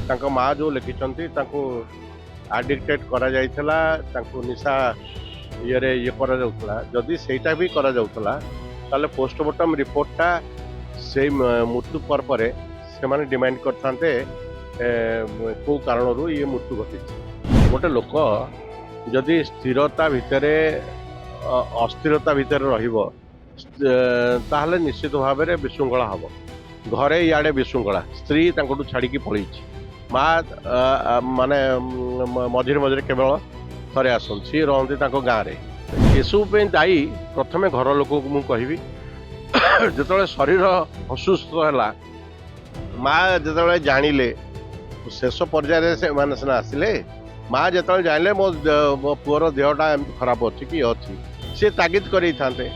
ତାଙ୍କ ମା ଯେଉଁ ଲେଖିଛନ୍ତି ତାଙ୍କୁ ଆଡିକ୍ଟେଡ୍ କରାଯାଇଥିଲା, ତାଙ୍କୁ ନିଶା ଇଏରେ କରାଯାଉଥିଲା। ଯଦି ସେଇଟା ବି କରାଯାଉଥିଲା ତାହେଲେ ପୋଷ୍ଟମର୍ଟମ ରିପୋର୍ଟଟା ସେଇ ମୃତ୍ୟୁ ପରେ ସେମାନେ ଡିମାଣ୍ଡ କରିଥାନ୍ତେ କେଉଁ କାରଣରୁ ଇଏ ମୃତ୍ୟୁ ଘଟିଛି। ଗୋଟେ ଲୋକ ଯଦି ସ୍ଥିରତା ଭିତରେ ଅସ୍ଥିରତା ଭିତରେ ରହିବ ତାହେଲେ ନିଶ୍ଚିତ ଭାବରେ ବିଶୃଙ୍ଖଳା ହେବ। ଘରେ ଇଆଡ଼େ ବିଶୃଙ୍ଖଳା, ସ୍ତ୍ରୀ ତାଙ୍କଠୁ ଛାଡ଼ିକି ପଳେଇଛି, ମା ମାନେ ମଝିରେ ମଝିରେ କେବଳ ଥରେ ଆସନ୍ତି, ସିଏ ରହନ୍ତି ତାଙ୍କ ଗାଁରେ। ଏସବୁ ପାଇଁ ଦାୟୀ ପ୍ରଥମେ ଘର ଲୋକଙ୍କୁ ମୁଁ କହିବି। ଯେତେବେଳେ ଶରୀର ଅସୁସ୍ଥ ହେଲା, ମା ଯେତେବେଳେ ଜାଣିଲେ, ଶେଷ ପର୍ଯ୍ୟାୟରେ ସେମାନେ ସିନା ଆସିଲେ, ମା ଯେତେବେଳେ ଜାଣିଲେ ମୋ ପୁଅର ଦେହଟା ଏମିତି ଖରାପ ଅଛି କି ଅଛି, ସିଏ ତାଗିଦ କରେଇଥାନ୍ତେ।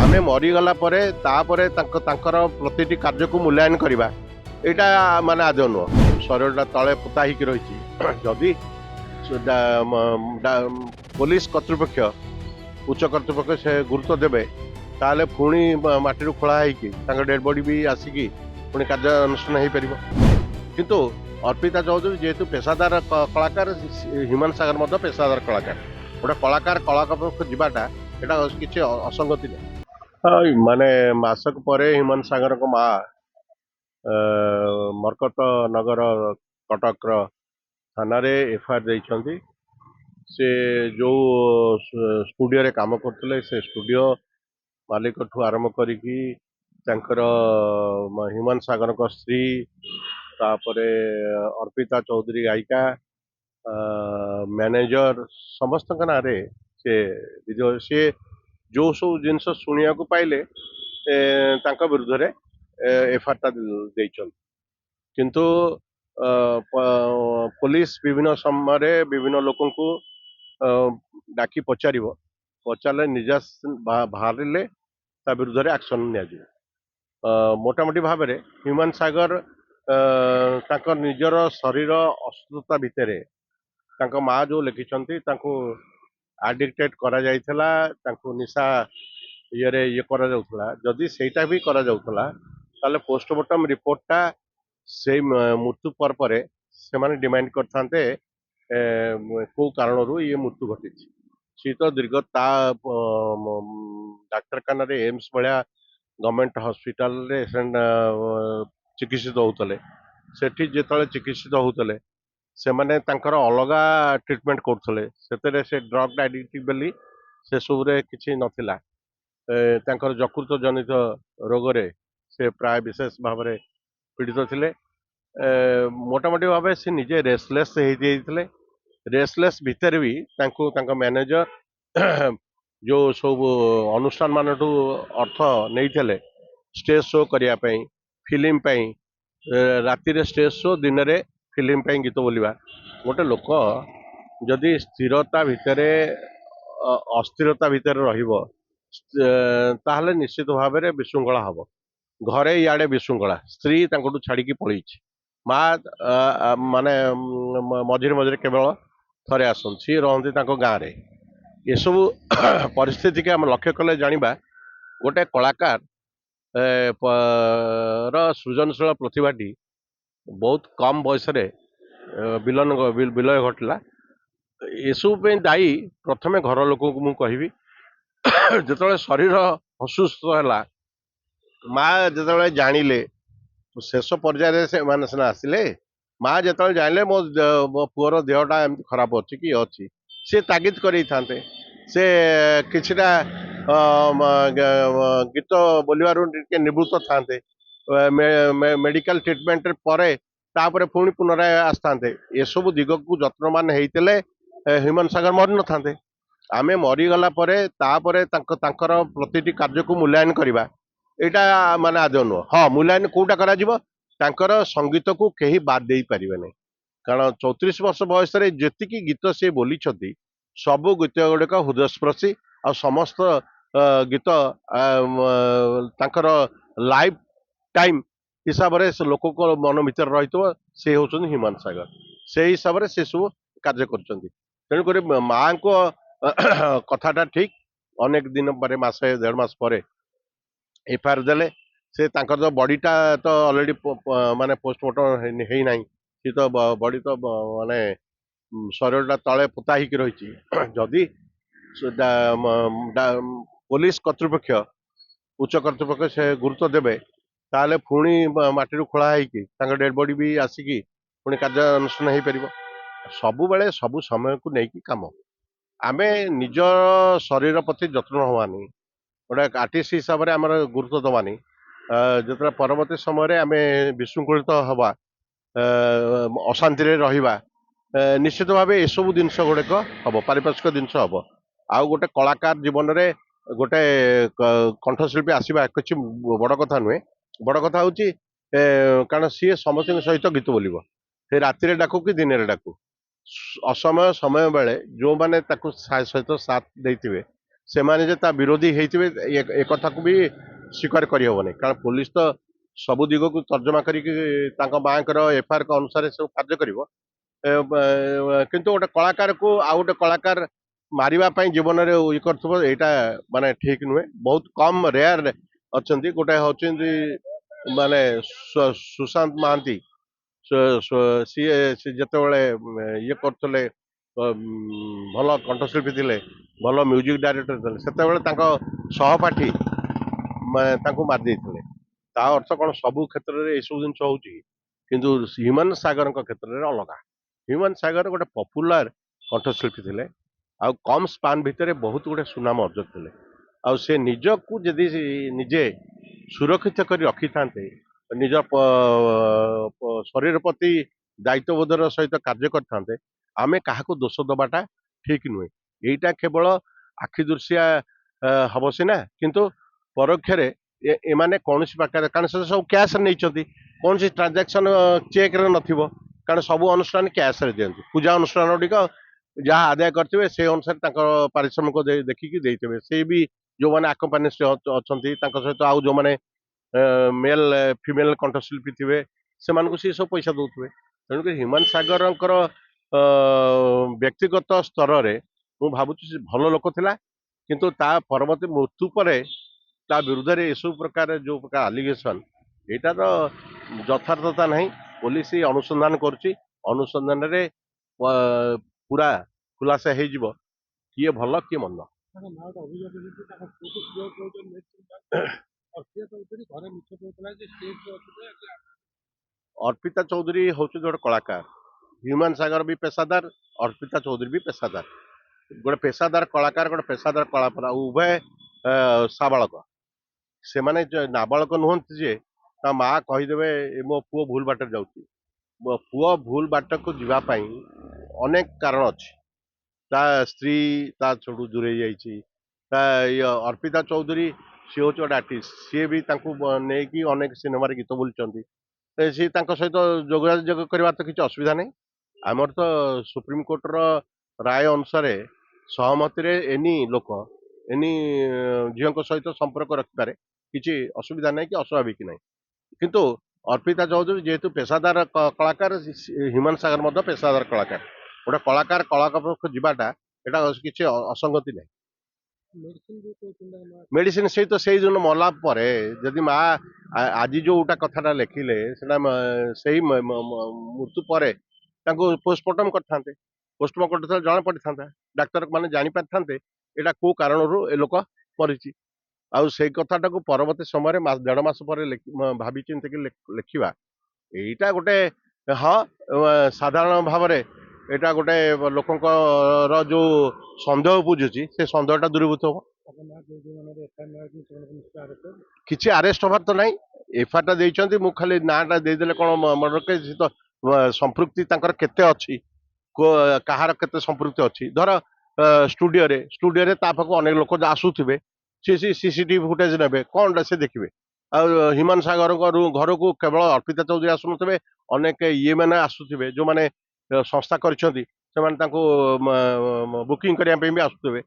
ଆମେ ମରିଗଲା ପରେ ତାପରେ ତାଙ୍କର ପ୍ରତିଟି କାର୍ଯ୍ୟକୁ ମୂଲ୍ୟାୟନ କରିବା, ଏଇଟା ମାନେ ଆଦୌ ନୁହଁ। ଶରୀରଟା ତଳେ ପୋତା ହେଇକି ରହିଛି, ଯଦି ପୋଲିସ କର୍ତ୍ତୃପକ୍ଷ, ଉଚ୍ଚ କର୍ତ୍ତୃପକ୍ଷ ସେ ଗୁରୁତ୍ୱ ଦେବେ, ତାହେଲେ ପୁଣି ମାଟିରୁ ଖୋଳା ହେଇକି ତାଙ୍କ ଡେଡ୍ ବଡି ବି ଆସିକି ପୁଣି କାର୍ଯ୍ୟାନୁଷ୍ଠାନ ହେଇପାରିବ। କିନ୍ତୁ ଅର୍ପିତା ଚୌଧୁରୀ ଯେହେତୁ ପେଶାଦାର କଳାକାର, ହ୍ୟୁମାନ ସାଗର ମଧ୍ୟ ପେଶାଦାର କଳାକାର। ଗୋଟେ କଳାକାର କଳାକାର ଯିବାଟା ଏଇଟା କିଛି ଅସଙ୍ଗତି ନାହିଁ। ମାନେ ମାସକ ପରେ ହ୍ୟୁମାନ ସାଗରଙ୍କ ମା ମର୍କତ ନଗର କଟକର ଥାନାରେ ଏଫଆଇଆର ଦେଇଛନ୍ତି। ସେ ଯେଉଁ ଷ୍ଟୁଡ଼ିଓରେ କାମ କରୁଥିଲେ, ସେ ଷ୍ଟୁଡ଼ିଓ ମାଲିକଠୁ ଆରମ୍ଭ କରିକି ତାଙ୍କର ହ୍ୟୁମାନ ସାଗରଙ୍କ ସ୍ତ୍ରୀ, ତାପରେ ଅର୍ପିତା ଚୌଧୁରୀ ଗାୟିକା, ମ୍ୟାନେଜର, ସମସ୍ତଙ୍କ ନାଁରେ ସେ ଯେଉଁ ସବୁ ଜିନିଷ ଶୁଣିବାକୁ ପାଇଲେ ତାଙ୍କ ବିରୁଦ୍ଧରେ ଏଫଆଇଆରଟା ଦେଇଛନ୍ତି। କିନ୍ତୁ ପୋଲିସ ବିଭିନ୍ନ ସମୟରେ ବିଭିନ୍ନ ଲୋକଙ୍କୁ ଡାକି ପଚାରିଲେ ନିଜ ବାହାରିଲେ ତା ବିରୁଦ୍ଧରେ ଆକ୍ସନ ନିଆଯିବ। ମୋଟାମୋଟି ଭାବରେ ହ୍ୟୁମାନ ସାଗର ତାଙ୍କ ନିଜର ଶରୀର ଅସୁସ୍ଥତା ଭିତରେ ତାଙ୍କ ମା ଯେଉଁ ଲେଖିଛନ୍ତି ତାଙ୍କୁ ଆଡିକ୍ଟେଡ୍ କରାଯାଇଥିଲା, ତାଙ୍କୁ ନିଶା ଇଏରେ କରାଯାଉଥିଲା। ଯଦି ସେଇଟା ବି କରାଯାଉଥିଲା ତାହେଲେ ପୋଷ୍ଟମର୍ଟମ ରିପୋର୍ଟଟା ସେଇ ମୃତ୍ୟୁ ପରେ ସେମାନେ ଡିମାଣ୍ଡ କରିଥାନ୍ତେ କେଉଁ କାରଣରୁ ଇଏ ମୃତ୍ୟୁ ଘଟିଛି। ସିଏ ତ ଦୀର୍ଘ ଡାକ୍ତରଖାନାରେ ଏମ୍ସ ଭଳିଆ ଗଭର୍ଣ୍ଣମେଣ୍ଟ ହସ୍ପିଟାଲରେ ଚିକିତ୍ସିତ ହେଉଥିଲେ। ସେଠି ଯେତେବେଳେ ଚିକିତ୍ସିତ ହେଉଥିଲେ ସେମାନେ ତାଙ୍କର ଅଲଗା ଟ୍ରିଟମେଣ୍ଟ କରୁଥିଲେ, ସେଥିରେ ସେ ଡ୍ରଗ୍ ଆଡିକ୍ଟ ବୋଲି ସେସବୁରେ କିଛି ନଥିଲା। ତାଙ୍କର ଯକୃତ ଜନିତ ରୋଗରେ ସେ ପ୍ରାୟ ବିଶେଷ ଭାବରେ ପୀଡ଼ିତ ଥିଲେ। ମୋଟାମୋଟି ଭାବେ ସେ ନିଜେ ରେଷ୍ଟଲେସ୍ ହେଇଯାଇଥିଲେ। ରେଷ୍ଟଲେସ୍ ଭିତରେ ବି ତାଙ୍କୁ ତାଙ୍କ ମ୍ୟାନେଜର ଯେଉଁ ସବୁ ଅନୁଷ୍ଠାନ ମାନଠୁ ଅର୍ଥ ନେଇଥିଲେ ଷ୍ଟେଜ୍ ଶୋ କରିବା ପାଇଁ, ଫିଲ୍ମ ପାଇଁ, ରାତିରେ ଷ୍ଟେଜ୍ ଶୋ, ଦିନରେ ଫିଲ୍ମ ପାଇଁ ଗୀତ ବୋଲିବା। ଗୋଟେ ଲୋକ ଯଦି ସ୍ଥିରତା ଭିତରେ ଅସ୍ଥିରତା ଭିତରେ ରହିବ ତାହେଲେ ନିଶ୍ଚିତ ଭାବରେ ବିଶୃଙ୍ଖଳା ହେବ। ଘରେ ଇଆଡ଼େ ବିଶୃଙ୍ଖଳା, ସ୍ତ୍ରୀ ତାଙ୍କଠୁ ଛାଡ଼ିକି ପଳେଇଛି, ମା ମାନେ ମଝିରେ ମଝିରେ କେବଳ ଥରେ ଆସନ୍ତି, ସିଏ ରହନ୍ତି ତାଙ୍କ ଗାଁରେ। ଏସବୁ ପରିସ୍ଥିତିକି ଆମେ ଲକ୍ଷ୍ୟ କଲେ ଜାଣିବା ଗୋଟେ କଳାକାର ର ସୃଜନଶୀଳ ପ୍ରତିଭାଟି ବହୁତ କମ୍ ବୟସରେ ବିଲୟ ଘଟିଲା। ଏସବୁ ପାଇଁ ଦାୟୀ ପ୍ରଥମେ ଘର ଲୋକଙ୍କୁ ମୁଁ କହିବି। ଯେତେବେଳେ ଶରୀର ଅସୁସ୍ଥ ହେଲା, ମା ଯେତେବେଳେ ଜାଣିଲେ, ଶେଷ ପର୍ଯ୍ୟାୟରେ ସେମାନେ ସିନା ଆସିଲେ, ମା ଯେତେବେଳେ ଜାଣିଲେ ମୋ ପୁଅର ଦେହଟା ଏମିତି ଖରାପ ଅଛି କି ଅଛି, ସିଏ ତାଗିଦ କରେଇଥାନ୍ତେ। ସେ କିଛିଟା ଗୀତ ବୋଲିବାରୁ ଟିକେ ନିବୃତ୍ତ ଥାନ୍ତେ, ମେଡିକାଲ ଟ୍ରିଟମେଣ୍ଟ ପରେ ତାପରେ ପୁଣି ପୁନରାୟ ଆସିଥାନ୍ତେ। ଏସବୁ ଦିଗକୁ ଯତ୍ନବାନ ହେଇଥିଲେ ହ୍ୟୁମାନ ସାଗର ମରିନଥାନ୍ତେ। ଆମେ ମରିଗଲା ପରେ ତାପରେ ତାଙ୍କର ପ୍ରତିଟି କାର୍ଯ୍ୟକୁ ମୂଲ୍ୟାୟନ କରିବା, ଏଇଟା ମାନେ ଆଦୌ ନୁହଁ। ହଁ, ମୂଲ୍ୟାୟନ କୋଉଟା କରାଯିବ, ତାଙ୍କର ସଙ୍ଗୀତକୁ କେହି ବାଦ ଦେଇପାରିବେ ନାହିଁ। କାରଣ 34 ବର୍ଷ ବୟସରେ ଯେତିକି ଗୀତ ସେ ବୋଲିଛନ୍ତି ସବୁ ଗୀତ ଗୁଡ଼ିକ ହୃଦୟସ୍ପର୍ଶୀ, ଆଉ ସମସ୍ତ ଗୀତ ତାଙ୍କର ଲାଇଫ ଟାଇମ ହିସାବରେ ସେ ଲୋକଙ୍କ ମନ ଭିତରେ ରହିଥିବ। ସେ ହେଉଛନ୍ତି ହ୍ୟୁମାନ ସାଗର, ସେଇ ହିସାବରେ ସେ ସବୁ କାର୍ଯ୍ୟ କରୁଛନ୍ତି। ତେଣୁକରି ମାଙ୍କ କଥାଟା ଠିକ। ଅନେକ ଦିନ ପରେ, ମାସେ 1.5 ମାସ ପରେ ଏଫଆଇଆର ଦେଲେ। ସେ ତାଙ୍କର ବଡିଟା ତ ଅଲରେଡି ମାନେ ପୋଷ୍ଟମର୍ଟମ ହେଇନାହିଁ, सी तो बॉडी तो माने शरीर तले पोता ହେଇକି ରହିଛି ଯଦି पुलिस कर्तृपक्ष उच्च कर्तृपक्ष से गुरुत्व देवे ताले पुणी माटी खोला ହେଇକି ତାଙ୍କ डेड बॉडी भी आसिकी पुणी कार्यानुष्ठान हो पार सबु बेले सबु समय को लेकिन काम आमे निज शरीर प्रति जत्न हवानी गोटे आर्टिस्ट हिसाब से आम गुरुत्व दवानी जो परवर्ती समय आम विशृंखलित हवा अशांति रहा निश्चित भाव एसबू जिनस गुड़ाक हम पारिपार्श्विक जिनस हम आउ गोटे कलाकार जीवन में गोटे कंठशिल्पी आसवा किसी बड़ कथा नुहे बड़ कथा हूँ कारण सी समस्त सहित गीत बोल से राति डाकू कि दिन में डाकू असमय समय बेले जो मैंने सहित साथ देते से माने ता विरोधी होते एक कथा को भी स्वीकार करहबनी कारण पुलिस तो सबु दिग को तर्जमा करके माँ एफआईआर अनुसार सब कार्य कर किंतु गोटे कलाकार को आउ गोटे कलाकार मारिबा जीवन में ये कर माने ठीक नुहे बहुत कम रेयर अच्छा गोटे हूँ माने सुशांत महांती सी जिते ये करते भल कंठशिल्पी थे भल म्यूजिक डायरेक्टर थे सहपाठी मारिदे ता अर्थ कौन सबू क्षेत्र में यू जिन किंतु ह्यूमन सागर क्षेत्र में अलग ह्यूमन सागर गोटे पपुलर कंठशिल्पी थे आ कम स्पान भितर बहुत गुड़े सुनाम अर्जक थे से निजक जदि निजे सुरक्षित कर रखी था निज शरीर प्रति दायित्वबोधर सहित कार्य करते आमे क्या दोष दबाटा ठीक नुहे यहीटा केवल आखिदृशिया हम सीना किंतु परोक्ष एमाने कौन प्रकार कारण से सब कैश नहीं कौन सी ट्रांजैक्शन चेक रे नथिबो कारण सब अनुष्ठान कैश रे दियंती पूजा अनुष्ठान टिक जहाँ आदाय करते से अनुसार पारिश्रमिक देखिकी देते से भी जो मैंने आकम्पानिस्ट अच्छा सहित आउ जो मैंने मेल फिमेल कंठशिल्पी थे से सी सब पैसा दौथे तेणुक ह्यूमन सागर व्यक्तिगत स्तर में मु भावुँ भल लोक थिला किंतु ता परवर्ती मृत्यु पर ता विरुद्ध रे सब प्रकार जो प्रकार आलिगेशन यहाँ तो यथार्थता नहीं पुलिस अनुसंधान करुच्ची अनुसंधान रे पूरा खुलासा हो किए भल किए मंद अर्पिता चौधरी हूँ गोटे कलाकार ह्यूमन सागर भी पेशादार अर्पिता चौधरी भी पेशादार गोटे पेशादार कलाकार गोटे पेशादार कलाकार उभय साबालक से माने नाबालक नुहति जे ता माँ कहीदेवे मो पुओ भूल बाट जाऊँगी मो पुओ भूल बाट को जीवाई अनेक कारण अच्छी ता स्त्री ता छोड़ू दूरे जाइए अर्पिता चौधरी सी हूँ गोटे आर्टिस्ट सी भी नहीं अनेक सिनेमा गीत बोलुँच सी सहित जोगाजोग करवा तो किसी असुविधा नहीं आमर तो सुप्रीम कोर्टर राय अनुसार सहमति एनी लोक एनी झील सहित संपर्क रखिपारे किसी असुविधा नहीं कि अस्वाभाविक नहीं किंतु अर्पिता चौधरी जेहेतु पेशादार कलाकार ह्यूमन सागर पेशादार कलाकार गोटे कलाकार कलाकार जीवाटा यहाँ किसी असंगति नहीं मेडिसिन से तो से दिन मला जदि माँ आज जोटा कथाटा लिखिले से मृत्यु पर पोस्टमार्टम करते पोस्टमार्टम करते जना पड़ी था डाक्तर मैंने जापारि था यहाँ कौ कारण ए लोक मरीची आउ से कथाटा को परवर्ती समय 1.5 मास भावी चिंतिक लिखा यहीटा गोटे हाँ साधारण भाव में यहाँ गोटे लोकंर जो सन्देह बुझुची से सन्देहटा दूरीभूत हम किसी आरेस्ट हबार तो ना एफआईआर देते मुझे खाली नाटा देदेले कौन मर्डर केस तो संपृक्ति केते अच्छी कहार केते संपृक्ति अच्छी धर स्टूडियो रे पाखक अनेक लोक आसुवे सी सीसीटीवी फुटेज ने कौन से देखिए ह्यूमन सागर घर को केवल अर्पिता चौधरी आसुन अनेक ये मैंने आसुवे जो मैंने संस्था कर बुकिंग करने भी आसुवे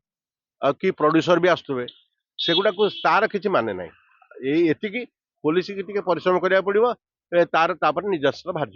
कि प्रोड्यूसर भी आसुवे सेगुड़ा को तार किसी माने ना ये पुलिस की परिश्रम करा पड़ो तार निजास्त्र बाहर